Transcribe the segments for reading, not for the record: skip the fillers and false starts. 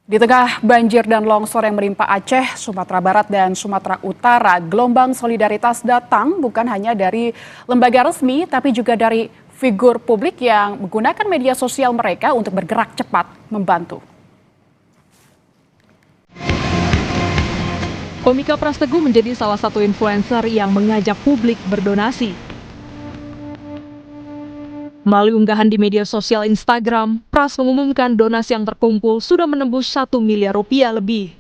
Di tengah banjir dan longsor yang menimpa Aceh, Sumatera Barat, dan Sumatera Utara, gelombang solidaritas datang bukan hanya dari lembaga resmi, tapi juga dari figur publik yang menggunakan media sosial mereka untuk bergerak cepat membantu. Komika Pras Teguh menjadi salah satu influencer yang mengajak publik berdonasi. Melalui unggahan di media sosial Instagram, Pras mengumumkan donasi yang terkumpul sudah menembus 1 miliar rupiah lebih.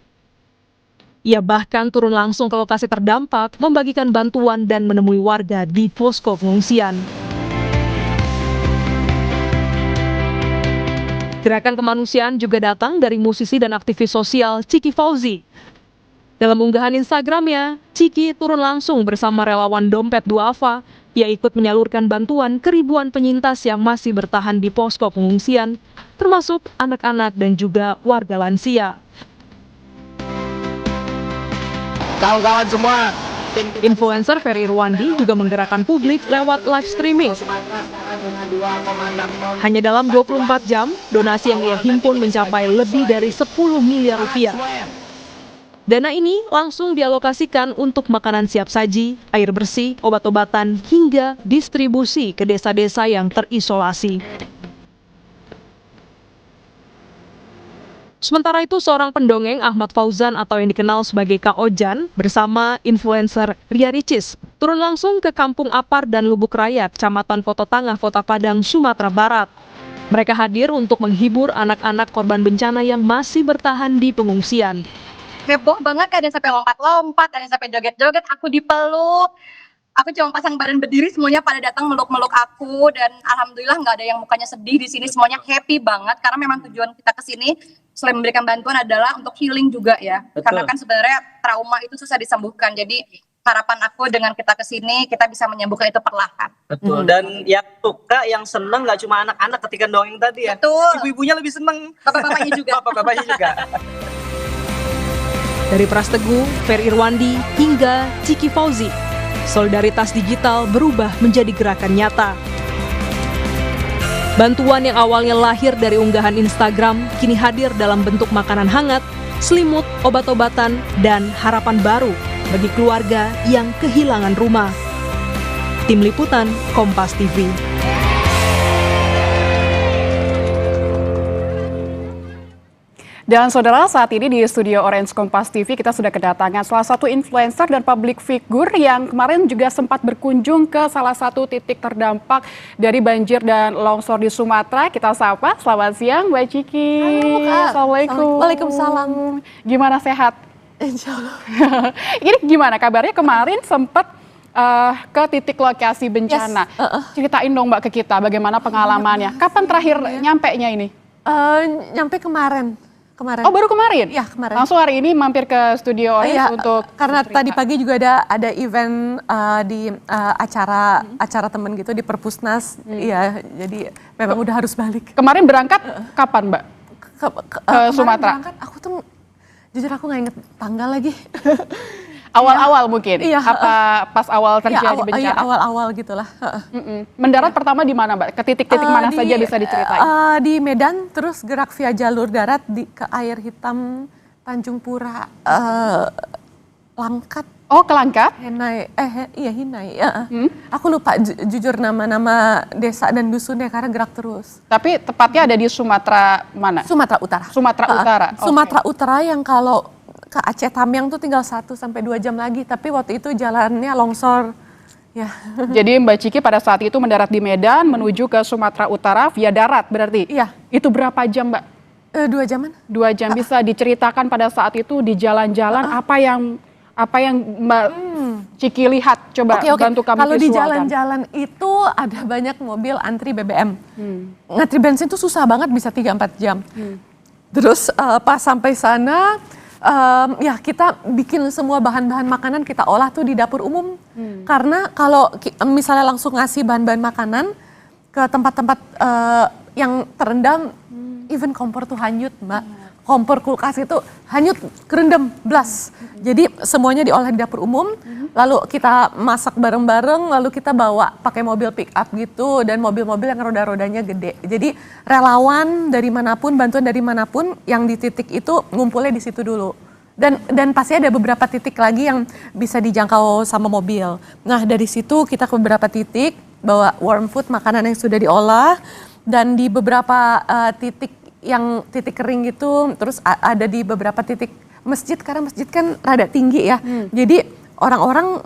Ia bahkan turun langsung ke lokasi terdampak, membagikan bantuan dan menemui warga di posko pengungsian. Gerakan kemanusiaan juga datang dari musisi dan aktivis sosial Ciki Fauzi. Dalam unggahan Instagramnya, Ciki turun langsung bersama relawan Dompet Duafa. Ia ikut menyalurkan bantuan ke ribuan penyintas yang masih bertahan di posko pengungsian, termasuk anak-anak dan juga warga lansia. Kawan-kawan semua, Influencer Ferry Irwandi juga menggerakkan publik lewat live streaming. Hanya dalam 24 jam, donasi yang ia himpun mencapai lebih dari 10 miliar rupiah. Dana ini langsung dialokasikan untuk makanan siap saji, air bersih, obat-obatan, hingga distribusi ke desa-desa yang terisolasi. Sementara itu, seorang pendongeng Ahmad Fauzan atau yang dikenal sebagai Kak Ojan bersama influencer Ria Ricis turun langsung ke Kampung Apar dan Lubuk Raya, Kecamatan Kota Tangah, Kota Padang, Sumatera Barat. Mereka hadir untuk menghibur anak-anak korban bencana yang masih bertahan di pengungsian. Heboh banget, ada yang sampai lompat-lompat, ada yang sampai joget-joget, aku dipeluk. Aku cuma pasang badan berdiri, semuanya pada datang meluk-meluk aku, dan alhamdulillah nggak ada yang mukanya sedih di sini, semuanya happy banget karena memang tujuan kita ke sini selain memberikan bantuan adalah untuk healing juga ya. Betul. Karena kan sebenarnya trauma itu susah disembuhkan. Jadi harapan aku dengan kita ke sini kita bisa menyembuhkan itu perlahan. betul. Dan yang suka, yang seneng nggak cuma anak-anak ketika dongeng tadi ya. Betul. Ibu-ibunya lebih seneng. Bapak-bapaknya juga. Bapak-bapaknya juga. Dari Pras Teguh, Ferry Irwandi, hingga Ciki Fauzi, solidaritas digital berubah menjadi gerakan nyata. Bantuan yang awalnya lahir dari unggahan Instagram kini hadir dalam bentuk makanan hangat, selimut, obat-obatan, dan harapan baru bagi keluarga yang kehilangan rumah. Tim Liputan, Kompas TV. Dan saudara, saat ini di studio Orange Kompas TV kita sudah kedatangan salah satu influencer dan public figure yang kemarin juga sempat berkunjung ke salah satu titik terdampak dari banjir dan longsor di Sumatera. Kita sapa, selamat siang Mbak Ciki. Halo, Kak. Assalamualaikum. Waalaikumsalam. Gimana, sehat? Insya Allah. Ini gimana kabarnya, kemarin sempat ke titik lokasi bencana. Ceritain dong Mbak ke kita bagaimana pengalamannya. Kapan terakhir nyampenya ini? Nyampe kemarin. Oh, baru kemarin? Iya, kemarin. Langsung hari ini mampir ke studio Orange Iya, untuk karena cerita. tadi pagi juga ada event di acara temen gitu di Perpusnas. Iya, jadi memang udah harus balik. Kemarin berangkat kapan Mbak? Kemarin Sumatera. berangkat, aku tuh jujur aku nggak inget tanggal lagi. Awal-awal mungkin? Iya. Apa pas awal terjadi bencana? Iya, awal-awal gitulah. Mendarat pertama di mana Mbak? Ke titik-titik mana saja bisa diceritain? Di Medan, terus gerak via jalur darat ke Air Hitam, Tanjung Pura, Langkat. Oh, ke Langkat? Hinai, Hinai. Aku lupa jujur nama-nama desa dan dusunnya karena gerak terus. Tapi tepatnya ada di Sumatera mana? Sumatera Utara. Sumatera Utara. Oke. Sumatera Utara yang kalau ke Aceh Tamiang tuh tinggal 1-2 jam lagi. Tapi waktu itu jalannya longsor. Ya. Jadi Mbak Ciki pada saat itu mendarat di Medan menuju ke Sumatera Utara via darat berarti? Iya. Itu berapa jam Mbak? 2 jaman. 2 jam. Bisa diceritakan pada saat itu di jalan-jalan apa yang Mbak Ciki lihat? Coba Oke. bantu kami Kalau di visualkan. jalan-jalan itu ada banyak mobil antri BBM. Ngantri bensin tuh susah banget, bisa 3-4 jam. Terus pas sampai sana, ya kita bikin semua bahan-bahan makanan kita olah tuh di dapur umum. Karena kalau misalnya langsung ngasih bahan-bahan makanan ke tempat-tempat yang terendam, even kompor tuh hanyut Mbak. kompor, kulkas itu hanyut, kerendam, blas. Jadi semuanya diolah di dapur umum, lalu kita masak bareng-bareng, lalu kita bawa pakai mobil pick up gitu, dan mobil-mobil yang roda-rodanya gede. Jadi relawan dari manapun, bantuan dari manapun yang di titik itu ngumpulnya di situ dulu. Dan pasti ada beberapa titik lagi yang bisa dijangkau sama mobil. Nah dari situ kita ke beberapa titik, bawa warm food, makanan yang sudah diolah, dan di beberapa titik yang titik kering gitu, terus ada di beberapa titik masjid, karena masjid kan rada tinggi ya. Jadi orang-orang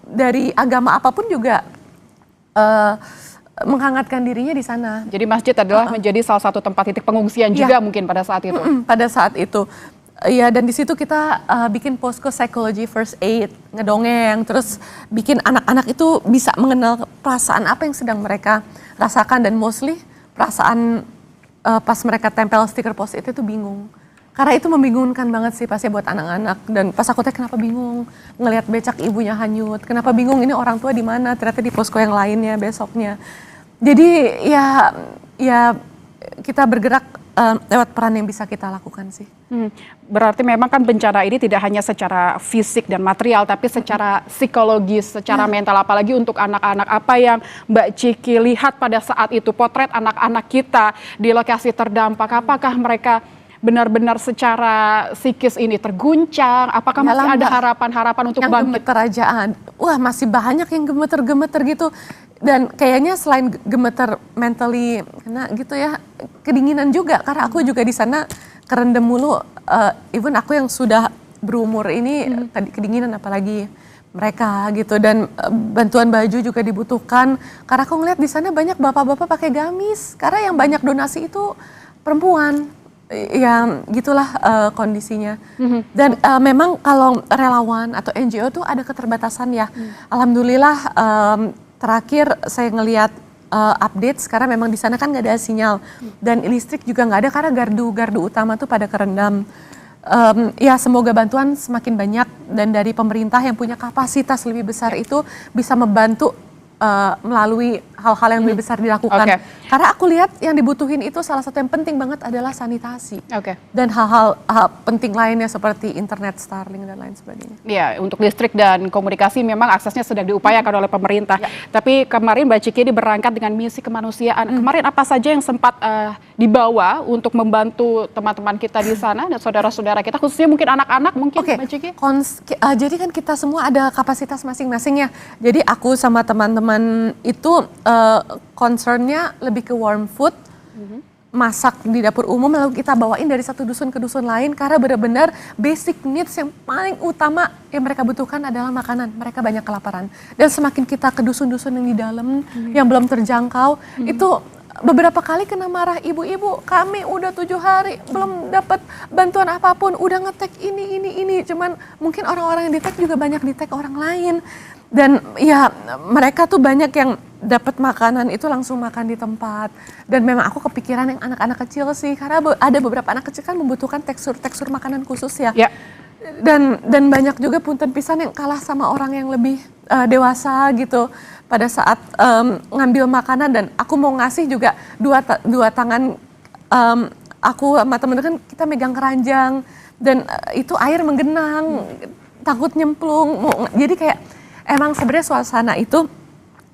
dari agama apapun juga menghangatkan dirinya di sana. Jadi masjid adalah menjadi salah satu tempat titik pengungsian juga mungkin pada saat itu. Pada saat itu. Ya, dan di situ kita bikin posko psychology first aid, ngedongeng, terus bikin anak-anak itu bisa mengenal perasaan apa yang sedang mereka rasakan, dan mostly perasaan pas mereka tempel stiker post-it itu bingung. Karena itu membingungkan banget sih pasti buat anak-anak. Dan pas aku tanya kenapa bingung ngelihat becak ibunya hanyut, kenapa bingung ini orang tua di mana, ternyata di posko yang lainnya besoknya. Jadi ya kita bergerak lewat peran yang bisa kita lakukan sih. Berarti memang kan bencana ini tidak hanya secara fisik dan material, tapi secara psikologis, secara mental, apalagi untuk anak-anak. Apa yang Mbak Ciki lihat pada saat itu, potret anak-anak kita di lokasi terdampak, apakah mereka benar-benar secara psikis ini terguncang? Apakah masih ada harapan-harapan untuk yang bangkit? Kerajaan, wah masih banyak yang gemeter-gemeter gitu. Dan kayaknya selain gemeter mentally, kena gitu ya, kedinginan juga. Karena aku juga di sana kerendam mulu, even aku yang sudah berumur ini kedinginan, apalagi mereka gitu. Dan bantuan baju juga dibutuhkan. Karena aku ngeliat di sana banyak bapak-bapak pakai gamis. Karena yang banyak donasi itu perempuan. Ya gitulah kondisinya. Dan memang kalau relawan atau NGO tuh ada keterbatasan ya. Alhamdulillah terakhir saya ngelihat update sekarang memang di sana kan nggak ada sinyal, dan listrik juga nggak ada karena gardu utama tuh pada kerendam. Ya semoga bantuan semakin banyak, dan dari pemerintah yang punya kapasitas lebih besar itu bisa membantu melalui hal-hal yang lebih besar dilakukan. Karena aku lihat yang dibutuhin itu salah satu yang penting banget adalah sanitasi. Dan hal-hal penting lainnya seperti internet, Starlink dan lain sebagainya. Ya, untuk listrik dan komunikasi memang aksesnya sedang diupayakan oleh pemerintah. Tapi kemarin Mbak Ciki ini berangkat dengan misi kemanusiaan. Kemarin apa saja yang sempat dibawa untuk membantu teman-teman kita di sana dan saudara-saudara kita, khususnya mungkin anak-anak mungkin Mbak Ciki? Jadi kan kita semua ada kapasitas masing-masing ya. Jadi aku sama teman-teman itu concernnya lebih ke warm food, masak di dapur umum, lalu kita bawain dari satu dusun ke dusun lain, karena benar-benar basic needs yang paling utama yang mereka butuhkan adalah makanan. Mereka banyak kelaparan, dan semakin kita ke dusun-dusun yang di dalam yang belum terjangkau, itu beberapa kali kena marah ibu-ibu, kami udah 7 hari belum dapat bantuan apapun, udah ngetek ini, cuman mungkin orang-orang yang di-tag juga banyak di-tag orang lain. Dan ya mereka tuh banyak yang dapat makanan itu langsung makan di tempat. Dan memang aku kepikiran yang anak-anak kecil sih, karena ada beberapa anak kecil kan membutuhkan tekstur makanan khusus ya. Dan banyak juga punten pisan yang kalah sama orang yang lebih dewasa gitu pada saat ngambil makanan. Dan aku mau ngasih juga dua tangan aku sama temen-temen, kita megang keranjang, dan itu air menggenang, takut nyemplung. Jadi kayak emang sebenarnya suasana itu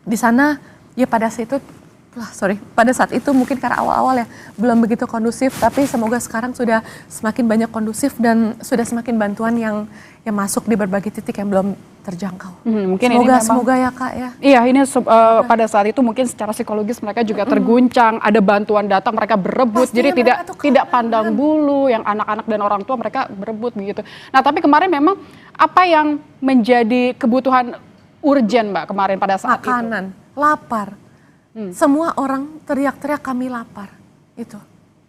di sana ya pada saat itu mungkin karena awal-awal ya belum begitu kondusif, tapi semoga sekarang sudah semakin banyak kondusif dan sudah semakin bantuan yang masuk di berbagai titik yang belum terjangkau. Mungkin semoga ya Kak ya. Iya, ini pada saat itu mungkin secara psikologis mereka juga terguncang, ada bantuan datang mereka berebut. Jadi tidak pandang bulu, yang anak-anak dan orang tua mereka berebut begitu. Nah, tapi kemarin memang apa yang menjadi kebutuhan urgen Mbak kemarin pada saat itu? Makanan, lapar. Semua orang teriak-teriak kami lapar. Itu.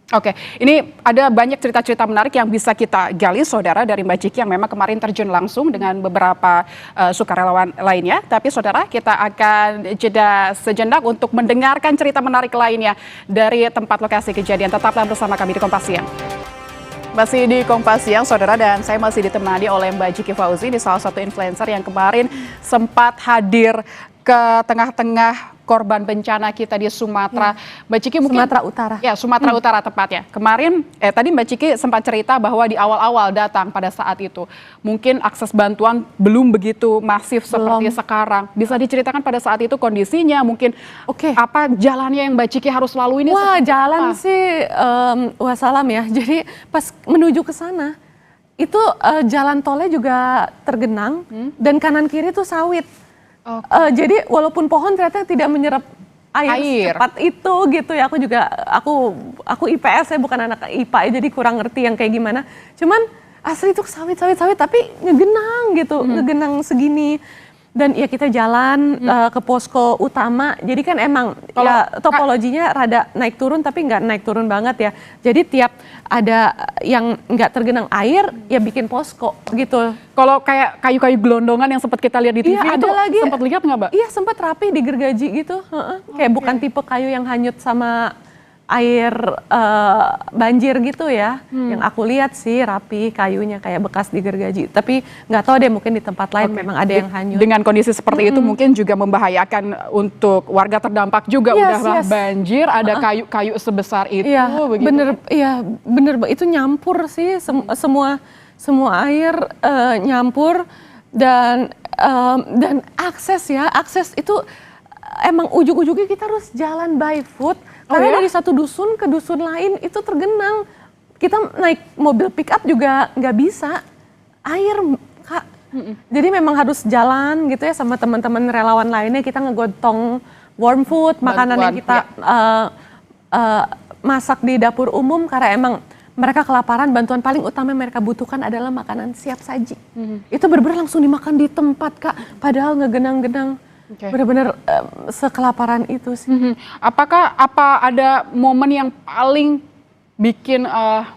Oke, ini ada banyak cerita-cerita menarik yang bisa kita gali saudara dari Mbak Ciki yang memang kemarin terjun langsung dengan beberapa sukarelawan lainnya. Tapi saudara, kita akan jeda sejenak untuk mendengarkan cerita menarik lainnya dari tempat lokasi kejadian. Tetaplah bersama kami di Kompas Siang. Masih di Kompas Siang, saudara, dan saya masih ditemani oleh Mbak Ciki Fauzi, ini salah satu influencer yang kemarin sempat hadir ke tengah-tengah korban bencana kita di Sumatera. Mbak Ciki mungkin Sumatera Utara. Ya, Sumatera Utara tepatnya. Kemarin tadi Mbak Ciki sempat cerita bahwa di awal-awal datang pada saat itu mungkin akses bantuan belum begitu masif seperti sekarang. Bisa diceritakan pada saat itu kondisinya, mungkin apa jalannya yang Mbak Ciki harus lalui ini? Wah, seperti jalan apa? sih wassalam ya. Jadi pas menuju ke sana itu jalan tolnya juga tergenang dan kanan kiri tuh sawit. Jadi walaupun pohon ternyata tidak menyerap air secepat itu gitu ya. Aku IPS, saya bukan anak IPA ya, jadi kurang ngerti yang kayak gimana. Cuman asli itu sawit tapi ngegenang gitu, ngegenang segini. Dan ya kita jalan ke posko utama, jadi kan emang ya topologinya rada naik turun tapi nggak naik turun banget ya. Jadi tiap ada yang nggak tergenang air ya bikin posko gitu. Kalau kayak kayu-kayu gelondongan yang sempat kita lihat di TV Iya, itu ada lagi. sempat lihat nggak, Mbak? Iya sempat rapi digergaji gitu. Kayak bukan tipe kayu yang hanyut sama air banjir gitu ya. Yang aku lihat sih rapi kayunya kayak bekas digergaji. Tapi nggak tahu deh, mungkin di tempat lain memang ada yang hanyut. Dengan kondisi seperti itu mungkin juga membahayakan untuk warga terdampak juga. Udahlah banjir, ada kayu-kayu sebesar itu. Iya, begitu. bener, itu nyampur sih semua air nyampur dan akses itu emang ujung-ujungnya kita harus jalan by foot. Karena dari satu dusun ke dusun lain itu tergenang. Kita naik mobil pick up juga nggak bisa. Air, Kak. Jadi memang harus jalan gitu ya sama teman-teman relawan lainnya. Kita ngegotong warm food, makanan yang kita masak di dapur umum. Karena emang mereka kelaparan, bantuan paling utama yang mereka butuhkan adalah makanan siap saji. Itu benar-benar langsung dimakan di tempat, Kak. Padahal ngegenang-genang. Benar-benar sekelaparan itu sih. Apa ada momen yang paling bikin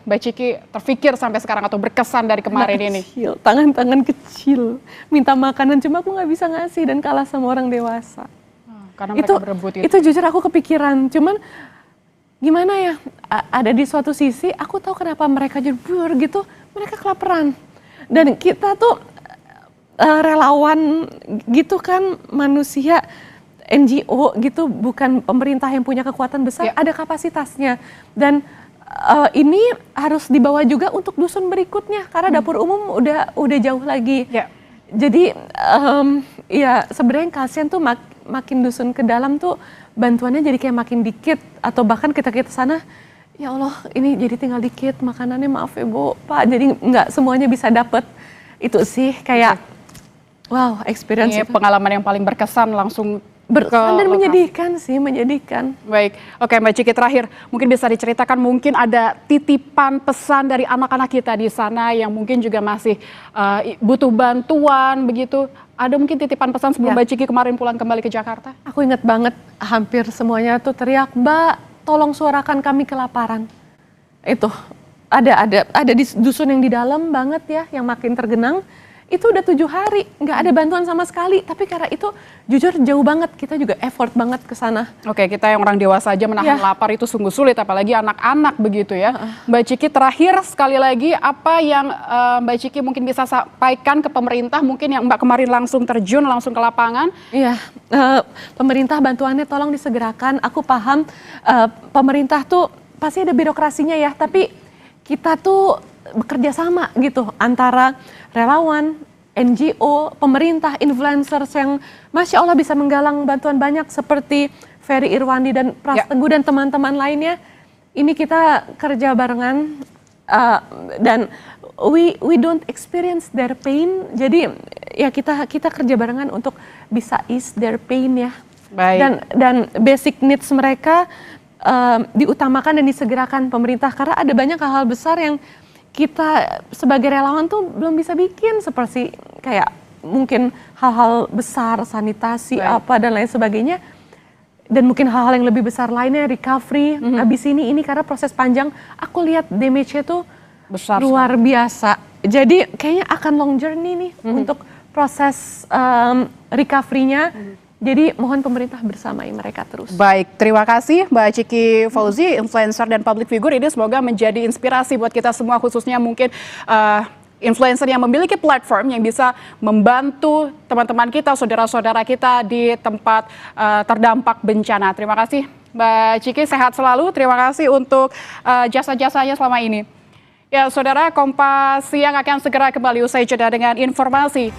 Mbak Ciki terfikir sampai sekarang atau berkesan dari kemarin ini? Tangan-tangan kecil, minta makanan cuma aku nggak bisa ngasih dan kalah sama orang dewasa. Karena mereka berebut itu. Itu jujur aku kepikiran, cuman gimana ya, ada di suatu sisi aku tahu kenapa mereka jebur gitu, mereka kelaparan. Dan kita tuh relawan gitu kan, manusia NGO gitu, bukan pemerintah yang punya kekuatan besar, ada kapasitasnya. Dan ini harus dibawa juga untuk dusun berikutnya karena dapur umum udah jauh lagi. Jadi ya sebenarnya kasihan tuh makin dusun ke dalam tuh bantuannya jadi kayak makin dikit, atau bahkan kita sana ya Allah ini jadi tinggal dikit makanannya, maaf ya Bu, Pak, jadi nggak semuanya bisa dapet. Itu sih kayak wow, experience itu pengalaman yang paling berkesan langsung berkesan dan menyedihkan sih, menyedihkan. Baik, oke Mbak Ciki, terakhir mungkin bisa diceritakan, mungkin ada titipan pesan dari anak-anak kita di sana yang mungkin juga masih butuh bantuan begitu. Ada mungkin titipan pesan sebelum Mbak Ciki kemarin pulang kembali ke Jakarta? Aku ingat banget hampir semuanya tuh teriak, Mbak tolong suarakan kami kelaparan. Itu ada di dusun yang di dalam banget ya, yang makin tergenang. Itu udah 7 hari, nggak ada bantuan sama sekali. Tapi karena itu jujur jauh banget, kita juga effort banget ke sana. Oke, kita yang orang dewasa aja menahan lapar itu sungguh sulit, apalagi anak-anak begitu ya. Mbak Ciki, terakhir sekali lagi, apa yang Mbak Ciki mungkin bisa sampaikan ke pemerintah, mungkin yang Mbak kemarin langsung terjun, langsung ke lapangan? Iya, pemerintah bantuannya tolong disegerakan. Aku paham pemerintah tuh pasti ada birokrasinya ya, tapi kita tuh bekerja sama gitu antara relawan, NGO, pemerintah, influencers yang Masya Allah bisa menggalang bantuan banyak seperti Ferry Irwandi dan Pras Teguh dan teman-teman lainnya. Ini kita kerja barengan dan we don't experience their pain. Jadi ya kita kerja barengan untuk bisa ease their pain ya. Baik. Dan basic needs mereka diutamakan dan disegerakan pemerintah, karena ada banyak hal-hal besar yang kita sebagai relawan tuh belum bisa bikin, seperti kayak mungkin hal-hal besar, sanitasi apa dan lain sebagainya, dan mungkin hal-hal yang lebih besar lainnya, recovery abis ini karena proses panjang. Aku lihat damage-nya tuh besar, luar biasa. Jadi kayaknya akan long journey nih untuk proses recovery-nya. Jadi mohon pemerintah bersamai mereka terus. Baik, terima kasih Mbak Ciki Fauzi, influencer dan public figure. Ini semoga menjadi inspirasi buat kita semua, khususnya mungkin influencer yang memiliki platform yang bisa membantu teman-teman kita, saudara-saudara kita di tempat terdampak bencana. Terima kasih Mbak Ciki, sehat selalu. Terima kasih untuk jasa-jasanya selama ini. Ya, saudara, Kompas Siang akan segera kembali usai jeda dengan informasi